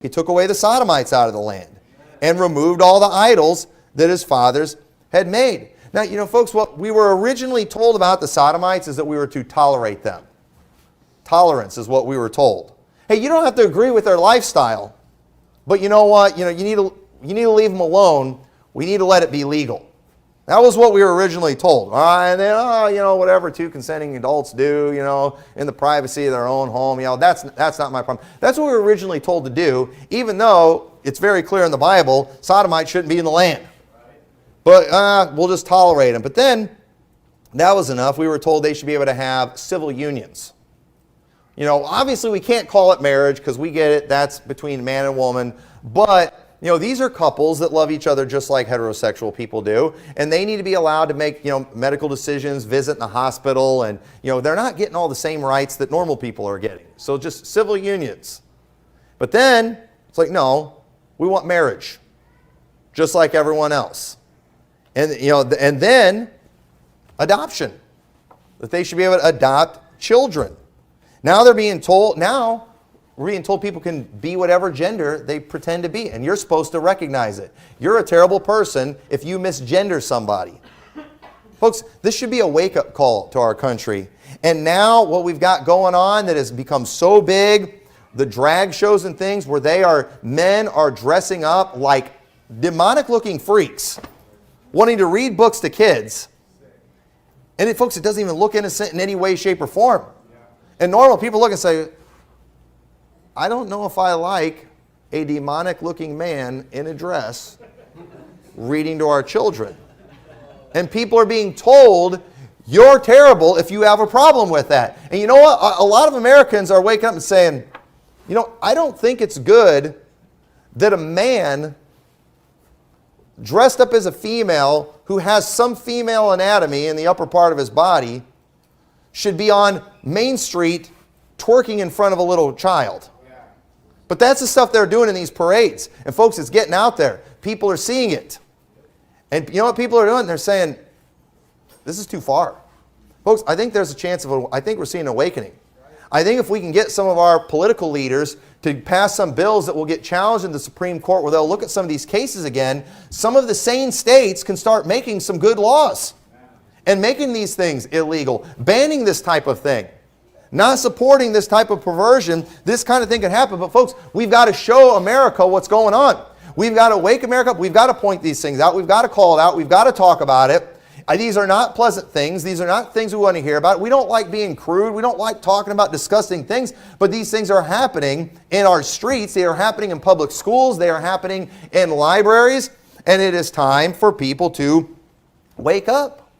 He took away the Sodomites out of the land and removed all the idols that his fathers had made. Now, you know, folks, what we were originally told about the Sodomites is that we were to tolerate them. Tolerance is what we were told. Hey, you don't have to agree with their lifestyle, but you know what? You need to leave them alone. We need to let it be legal. That was what we were originally told. And then, whatever two consenting adults do, in the privacy of their own home, that's not my problem. That's what we were originally told to do, even though it's very clear in the Bible, sodomites shouldn't be in the land. But we'll just tolerate them. But then, that was enough. We were told they should be able to have civil unions. Obviously we can't call it marriage because we get it, that's between man and woman. But these are couples that love each other just like heterosexual people do, and they need to be allowed to make, medical decisions, visit in the hospital, and, they're not getting all the same rights that normal people are getting. So just civil unions. But then, it's like, no, we want marriage, just like everyone else. And, and then adoption, that they should be able to adopt children. Now we're being told people can be whatever gender they pretend to be, and you're supposed to recognize it. You're a terrible person if you misgender somebody. Folks, this should be a wake-up call to our country. And now what we've got going on that has become so big, the drag shows and things where men are dressing up like demonic-looking freaks, wanting to read books to kids. And folks, it doesn't even look innocent in any way, shape, or form. And normal people look and say, I don't know if I like a demonic-looking man in a dress reading to our children. And people are being told, you're terrible if you have a problem with that. And you know what? A lot of Americans are waking up and saying, I don't think it's good that a man dressed up as a female who has some female anatomy in the upper part of his body should be on Main Street twerking in front of a little child. But that's the stuff they're doing in these parades. And folks, it's getting out there. People are seeing it. And you know what people are doing? They're saying, this is too far. Folks, I think there's a chance I think we're seeing an awakening. I think if we can get some of our political leaders to pass some bills that will get challenged in the Supreme Court where they'll look at some of these cases again, some of the sane states can start making some good laws and making these things illegal, banning this type of thing. Not supporting this type of perversion. This kind of thing can happen. But folks, we've got to show America what's going on. We've got to wake America up. We've got to point these things out. We've got to call it out. We've got to talk about it. These are not pleasant things. These are not things we want to hear about. We don't like being crude. We don't like talking about disgusting things. But these things are happening in our streets. They are happening in public schools. They are happening in libraries. And it is time for people to wake up.